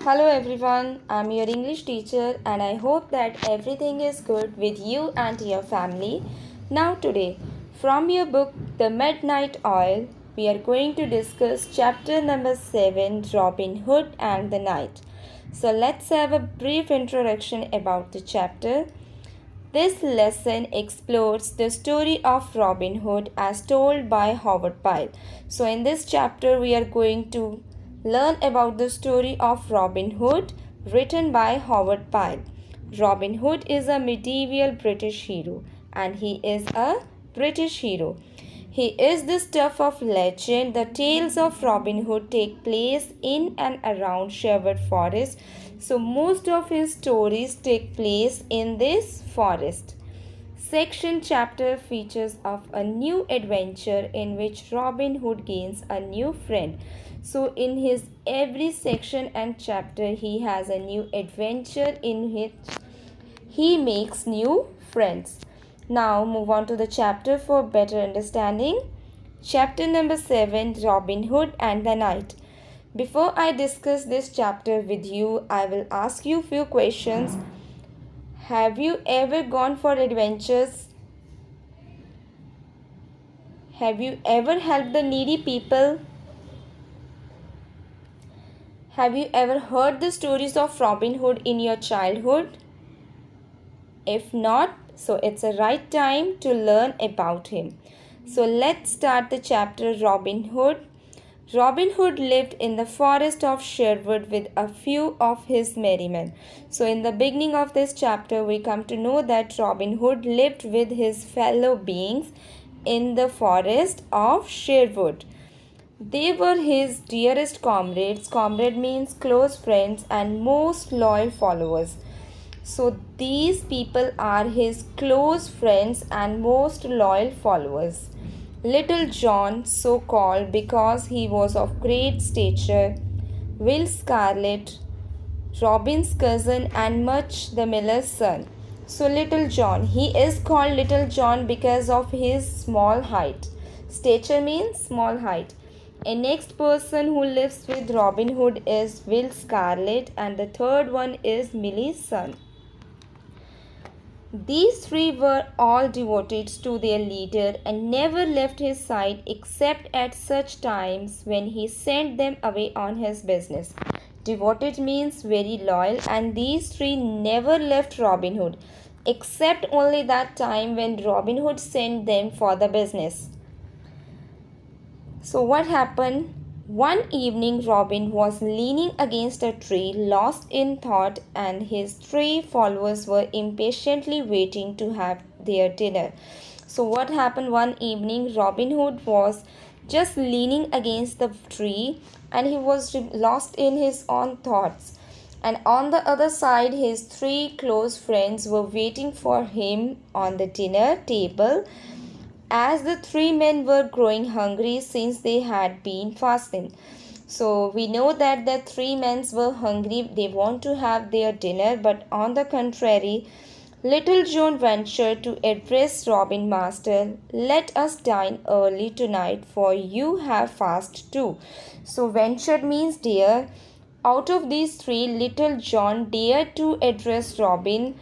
Hello everyone, I'm your English teacher and I hope that everything is good with you and your family. Now, today, from your book The Midnight Oil, we are going to discuss chapter number 7 Robin Hood and the Knight. So, let's have a brief introduction about the chapter. This lesson explores the story of Robin Hood as told by Howard Pyle. So, in this chapter, we are going to learn about the story of Robin Hood written by Howard Pyle. Robin Hood is a medieval British hero and he is a British hero. He is the stuff of legend. The tales of Robin Hood take place in and around Sherwood Forest. So most of his stories take place in this forest. Section chapter features of a new adventure in which Robin Hood gains a new friend. So in his every section and chapter he has a new adventure in which he makes new friends. Now move on to the chapter for better understanding. Chapter number 7 Robin Hood and the Knight. Before I discuss this chapter with you, I will ask you few questions. Have you ever gone for adventures? Have you ever helped the needy people? Have you ever heard the stories of Robin Hood in your childhood? If not, so it's a right time to learn about him. So let's start the chapter Robin Hood. Robin Hood lived in the forest of Sherwood with a few of his merry men. So in the beginning of this chapter, we come to know that Robin Hood lived with his fellow beings in the forest of Sherwood. They were his dearest comrades. Comrade means close friends and most loyal followers. So these people are his close friends and most loyal followers. Little John, so called because he was of great stature, Will Scarlet, Robin's cousin, and Much the miller's son. So Little John, he is called Little John because of his small height. Stature means small height. A next person who lives with Robin Hood is Will Scarlet, and the third one is Millie's son. These three were all devoted to their leader and never left his side except at such times when he sent them away on his business. Devoted means very loyal, and these three never left Robin Hood except only that time when Robin Hood sent them for the business. So, what happened? One evening, Robin was leaning against a tree, lost in thought, and his three followers were impatiently waiting to have their dinner. So, what happened one evening? Robin Hood was just leaning against the tree and he was lost in his own thoughts. And on the other side, his three close friends were waiting for him on the dinner table as the three men were growing hungry since they had been fasting. So we know that the three men were hungry, they want to have their dinner, but on the contrary, Little John ventured to address Robin, Master, let us dine early tonight, for you have fast too. So ventured means dare. Out of these three, Little John dared to address Robin,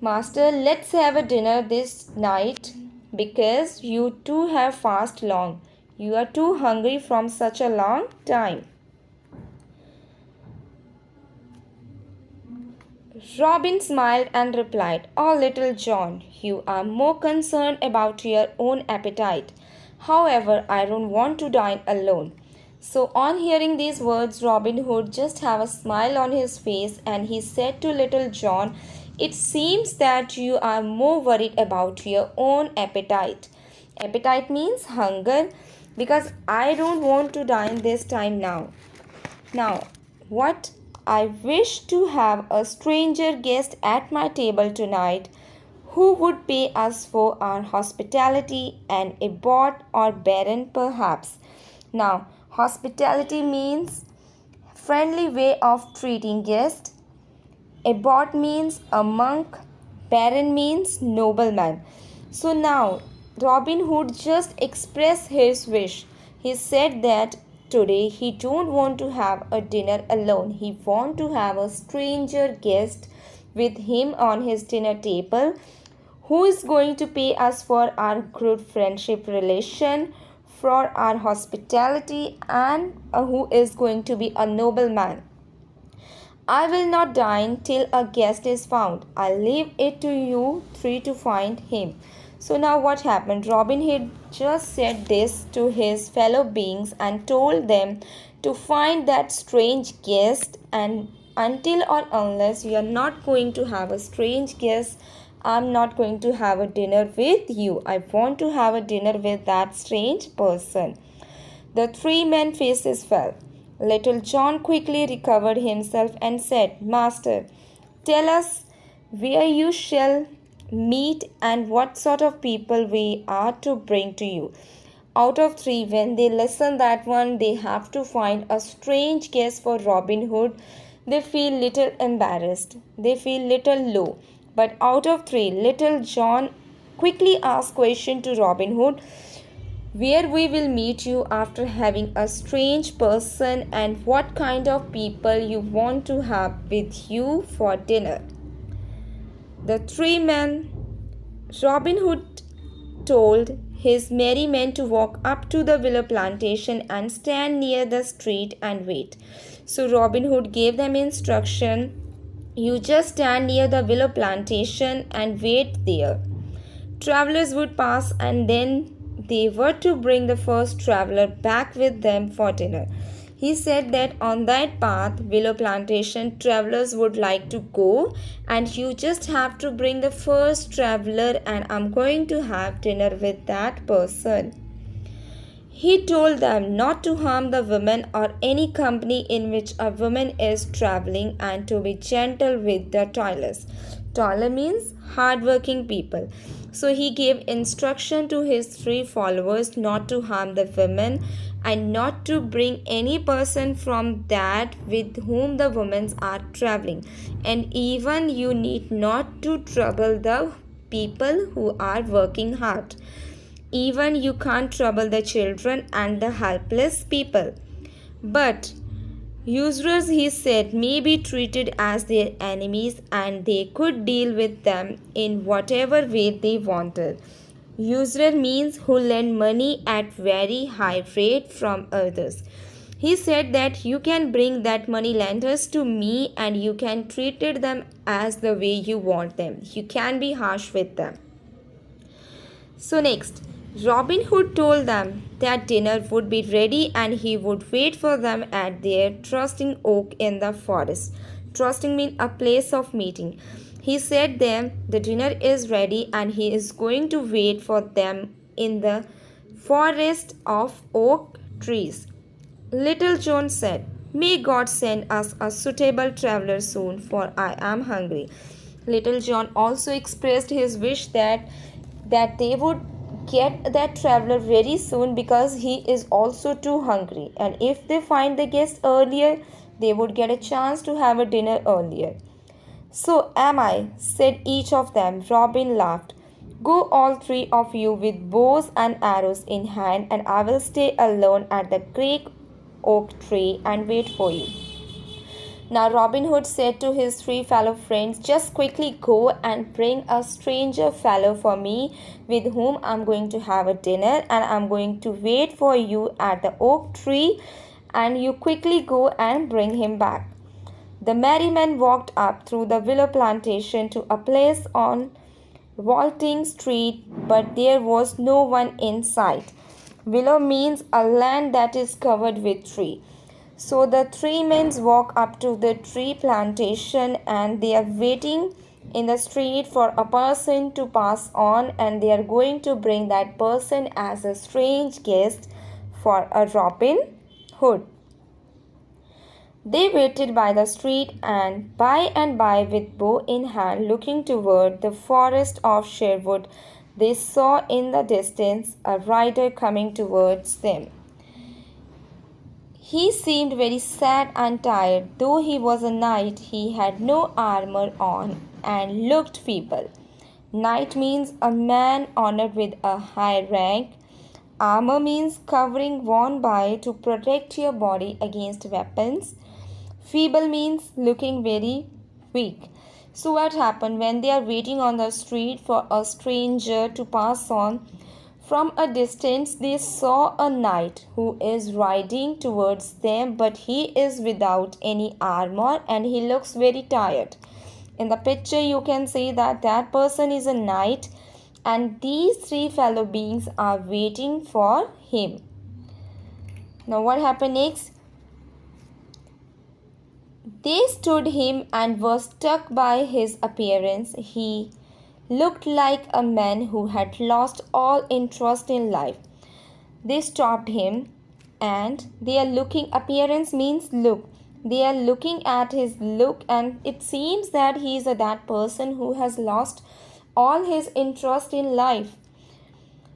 Master, let's have a dinner this night because you too have fast long. You are too hungry from such a long time. Robin smiled and replied, Oh, Little John, you are more concerned about your own appetite. However, I don't want to dine alone. So, on hearing these words, Robin Hood just had a smile on his face and he said to Little John, It seems that you are more worried about your own appetite. Appetite means hunger because I don't want to dine this time now. Now, what I wish to have a stranger guest at my table tonight who would pay us for our hospitality, an abbot or baron perhaps. Now, hospitality means friendly way of treating guests. Abbot means a monk. Baron means nobleman. So now Robin Hood just expressed his wish. He said that today he don't want to have a dinner alone. He want to have a stranger guest with him on his dinner table who is going to pay us for our good friendship relation, for our hospitality, and who is going to be a noble man. I will not dine till a guest is found. I'll leave it to you three to find him. So now what happened? Robin Hood just said this to his fellow beings and told them to find that strange guest, and until or unless you are not going to have a strange guest, I'm not going to have a dinner with you. I want to have a dinner with that strange person. The three men's faces fell. Little John quickly recovered himself and said, Master, tell us where you shall meet and what sort of people we are to bring to you. Out of three, when they listen that one, they have to find a strange guest for Robin Hood. They feel little embarrassed. They feel little low. But out of three, Little John quickly asked question to Robin Hood, where we will meet you after having a strange person and what kind of people you want to have with you for dinner. The three men, Robin Hood told his merry men to walk up to the willow plantation and stand near the street and wait. So Robin Hood gave them instruction, you just stand near the willow plantation and wait there. Travelers would pass and then they were to bring the first traveler back with them for dinner. He said that on that path, willow plantation, travelers would like to go, and you just have to bring the first traveler, and I'm going to have dinner with that person. He told them not to harm the women or any company in which a woman is traveling, and to be gentle with the toilers. Toiler means hardworking people. So he gave instruction to his three followers not to harm the women and not to bring any person from that with whom the women are traveling. And even you need not to trouble the people who are working hard. Even you can't trouble the children and the helpless people. But usurers, he said, may be treated as their enemies and they could deal with them in whatever way they wanted. Usurer means who lend money at very high rate from others. He said that you can bring that money lenders to me and you can treat them as the way you want them. You can be harsh with them. So next, Robin Hood told them that dinner would be ready and he would wait for them at their trysting oak in the forest. Trysting means a place of meeting. He said them the dinner is ready and he is going to wait for them in the forest of oak trees. Little John said, May God send us a suitable traveler soon, for I am hungry. Little John also expressed his wish that they would get that traveler very soon because he is also too hungry, and if they find the guest earlier they would get a chance to have a dinner earlier. So am I, said each of them. Robin laughed. Go all three of you with bows and arrows in hand, and I will stay alone at the great oak tree and wait for you. Now Robin Hood said to his three fellow friends, just quickly go and bring a stranger fellow for me with whom I'm going to have a dinner, and I'm going to wait for you at the oak tree, and you quickly go and bring him back. The merry men walked up through the willow plantation to a place on Walting Street, but there was no one in sight. Willow means a land that is covered with tree. So the three men walk up to the tree plantation and they are waiting in the street for a person to pass on, and they are going to bring that person as a strange guest for a Robin Hood. They waited by the street and by with bow in hand looking toward the forest of Sherwood, they saw in the distance a rider coming towards them. He seemed very sad and tired. Though he was a knight, he had no armor on and looked feeble. Knight means a man honored with a high rank. Armor means covering worn by to protect your body against weapons. Feeble means looking very weak. So, what happened when they are waiting on the street for a stranger to pass on? From a distance, they saw a knight who is riding towards them, but he is without any armor and he looks very tired. In the picture, you can see that that person is a knight, and these three fellow beings are waiting for him. Now, what happened next? They stood him and were struck by his appearance. He looked like a man who had lost all interest in life. They stopped him and their looking appearance means look. They are looking at his look, and it seems that he is that person who has lost all his interest in life.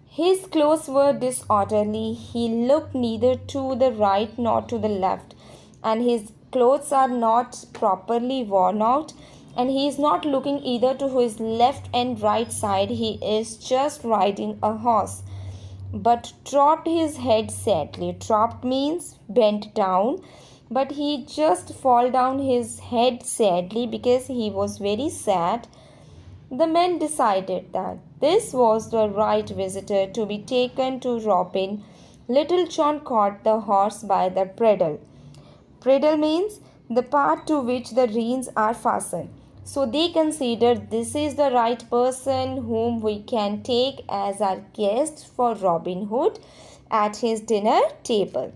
His clothes were disorderly. He looked neither to the right nor to the left, and his clothes are not properly worn out, and he is not looking either to his left and right side. He is just riding a horse, but dropped his head sadly. Dropped means bent down, but he just fall down his head sadly because he was very sad. The men decided that this was the right visitor to be taken to Robin. Little John caught the horse by the bridle. Bridle means the part to which the reins are fastened. So they considered this is the right person whom we can take as our guest for Robin Hood at his dinner table.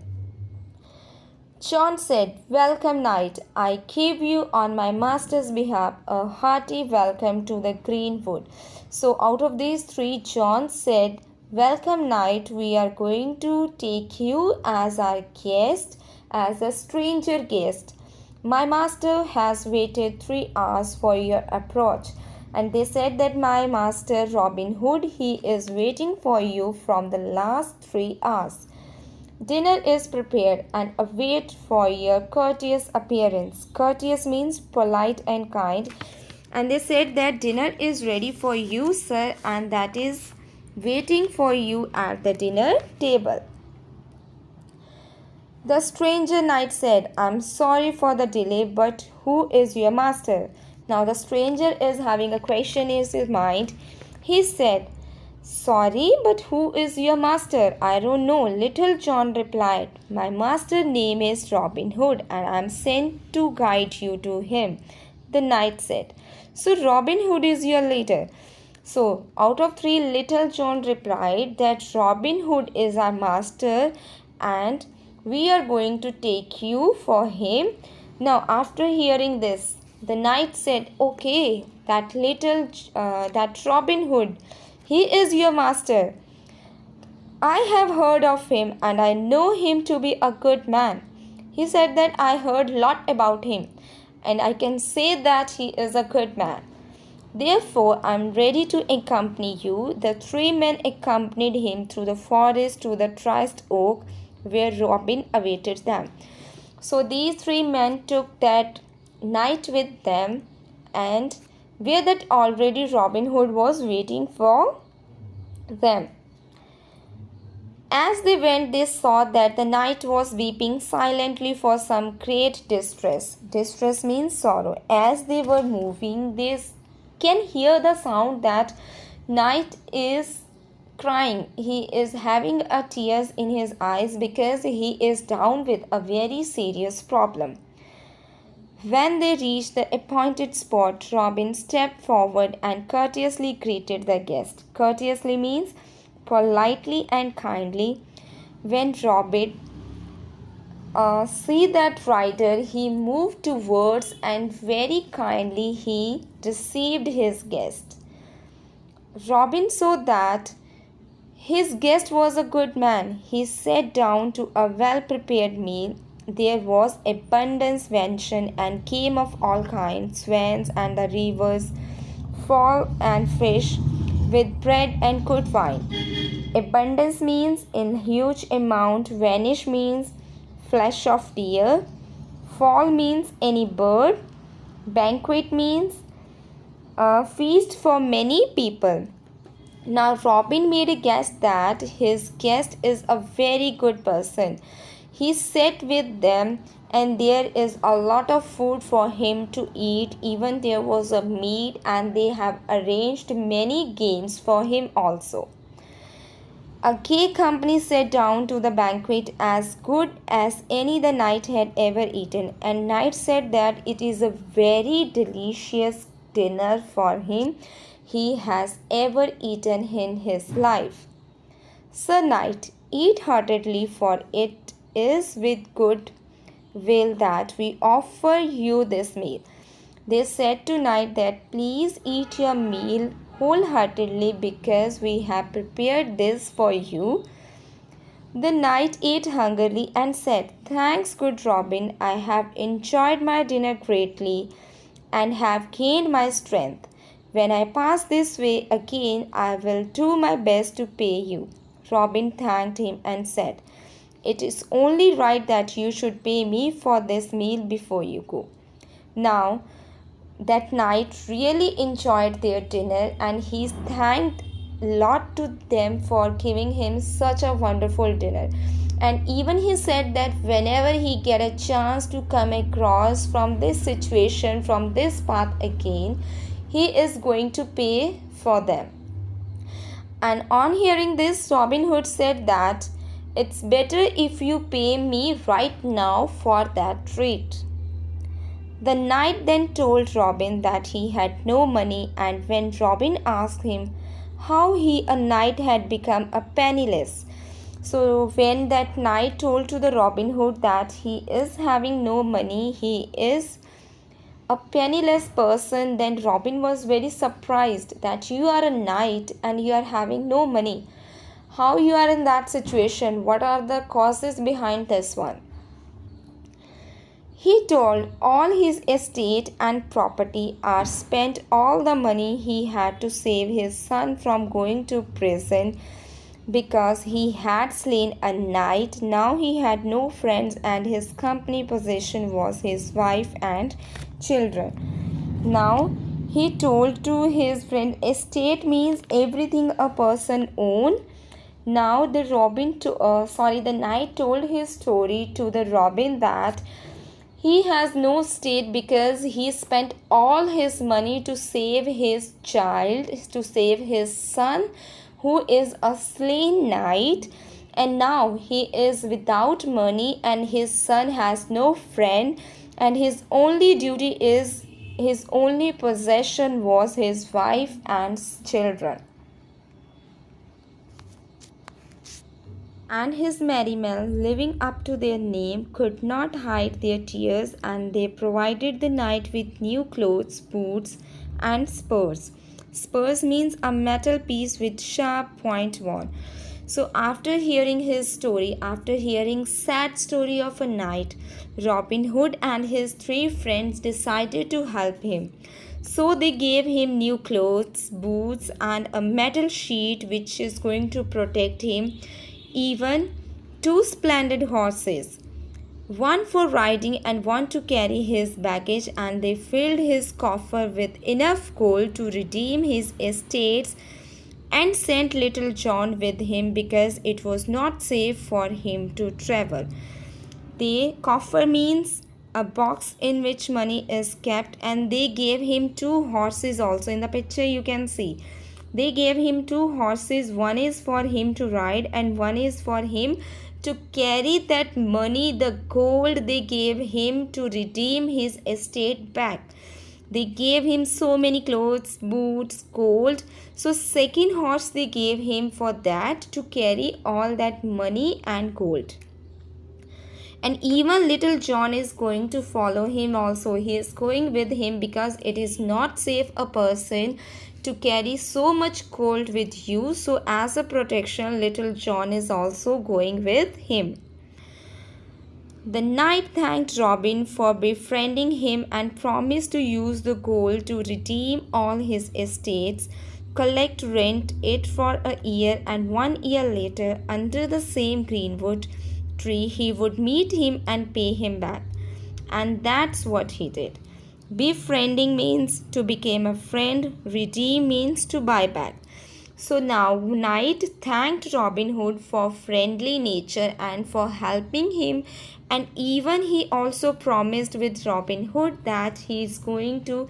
John said, "Welcome, knight. I give you on my master's behalf a hearty welcome to the greenwood." So out of these three, John said, "Welcome, knight. We are going to take you as our guest, as a stranger guest. My master has waited 3 hours for your approach." And they said that my master Robin Hood, he is waiting for you from the last 3 hours. Dinner is prepared and await for your courteous appearance. Courteous means polite and kind. And they said that dinner is ready for you, sir, and that is waiting for you at the dinner table. The stranger knight said, "I'm sorry for the delay, but who is your master?" Now the stranger is having a question in his mind. He said, "Sorry, but who is your master?" "I don't know," Little John replied. "My master's name is Robin Hood, and I am sent to guide you to him," the knight said. "So Robin Hood is your leader?" So out of three, Little John replied that Robin Hood is our master, and we are going to take you for him. Now after hearing this, the knight said, "Okay, that Robin Hood, he is your master. I have heard of him and I know him to be a good man." He said that I heard a lot about him and I can say that he is a good man. Therefore, I am ready to accompany you. The three men accompanied him through the forest to the trysted oak where Robin awaited them. So these three men took that knight with them, and where that already Robin Hood was waiting for them. As they went, they saw that the knight was weeping silently for some great distress. Distress means sorrow. As they were moving, they can hear the sound that knight is crying. He is having a tears in his eyes because he is down with a very serious problem. When they reached the appointed spot, Robin stepped forward and courteously greeted the guest. Courteously means politely and kindly. When Robin see that rider, he moved towards and very kindly he received his guest. Robin saw that his guest was a good man. He sat down to a well-prepared meal. There was abundance venison and game of all kinds, swans and the rivers, fowl and fish, with bread and good wine. Abundance means in huge amount. Vanish means flesh of deer. Fowl means any bird. Banquet means a feast for many people. Now, Robin made a guess that his guest is a very good person. He sat with them, and there is a lot of food for him to eat. Even there was a meat, and they have arranged many games for him also. A gay company sat down to the banquet as good as any the knight had ever eaten, and knight said that it is a very delicious dinner for him he has ever eaten in his life. Sir Knight, eat heartily, for it is with good will that we offer you this meal. They said to Knight that please eat your meal wholeheartedly because we have prepared this for you. The knight ate hungrily and said, thanks, good Robin, I have enjoyed my dinner greatly and have gained my strength. When I pass this way again, I will do my best to pay you. Robin thanked him and said, it is only right that you should pay me for this meal before you go. Now, that night really enjoyed their dinner, and he thanked a lot to them for giving him such a wonderful dinner. And even he said that whenever he get a chance to come across from this situation, from this path again, he is going to pay for them. And on hearing this, Robin Hood said that it's better if you pay me right now for that treat. The knight then told Robin that he had no money, and when Robin asked him how he, a knight, had become a penniless, so when that knight told to the Robin Hood that he is having no money, he is a penniless person, then Robin was very surprised that you are a knight and you are having no money. How you are in that situation? What are the causes behind this one? He told all his estate and property are spent all the money he had to save his son from going to prison because he had slain a knight. Now he had no friends and his company possession was his wife and children. Now he told to his friend, estate means everything a person owns. Now the knight told his story to the Robin that he has no state because he spent all his money to save his child, to save his son, who is a slain knight, and now he is without money, and his son has no friend, and his only duty is, his only possession was his wife and children. And his merry men, living up to their name, could not hide their tears, and they provided the knight with new clothes, boots, and spurs. Spurs means a metal piece with sharp point worn. So after hearing his story, after hearing sad story of a knight, Robin Hood and his three friends decided to help him. So they gave him new clothes, boots, and a metal sheet which is going to protect him, even two splendid horses, one for riding and one to carry his baggage, and they filled his coffer with enough gold to redeem his estates and sent Little John with him because it was not safe for him to travel. The coffer means a box in which money is kept, and they gave him two horses also. In the picture you can see they gave him two horses. One is for him to ride and one is for him to carry that money, the gold they gave him to redeem his estate back. They gave him so many clothes, boots, gold. So second horse they gave him for that, to carry all that money and gold. And even Little John is going to follow him also. He is going with him because it is not safe a person to carry so much gold with you. So as a protection, Little John is also going with him. The knight thanked Robin for befriending him and promised to use the gold to redeem all his estates, collect rent it for a year, and 1 year later, under the same greenwood tree, he would meet him and pay him back. And that's what he did. Befriending means to become a friend, redeem means to buy back. So now Knight thanked Robin Hood for friendly nature and for helping him, and even he also promised with Robin Hood that he is going to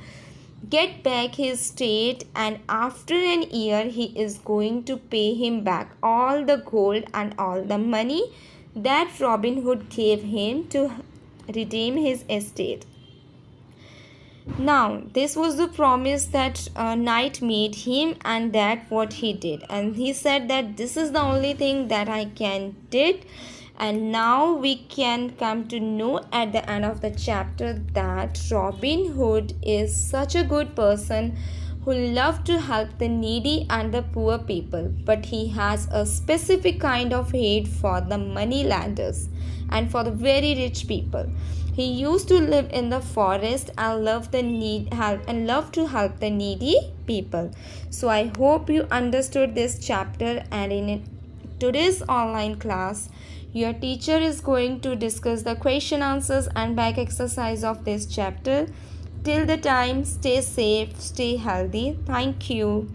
get back his state, and after an year he is going to pay him back all the gold and all the money that Robin Hood gave him to redeem his estate. Now, this was the promise that Knight made him, and that what he did. And he said that this is the only thing that I can did. And now we can come to know at the end of the chapter that Robin Hood is such a good person who loved to help the needy and the poor people, but he has a specific kind of hate for the moneylenders and for the very rich people. He used to live in the forest and love to help the needy people. So I hope you understood this chapter, and in today's online class your teacher is going to discuss the question answers and back exercise of this chapter. Till the time, stay safe, stay healthy. Thank you.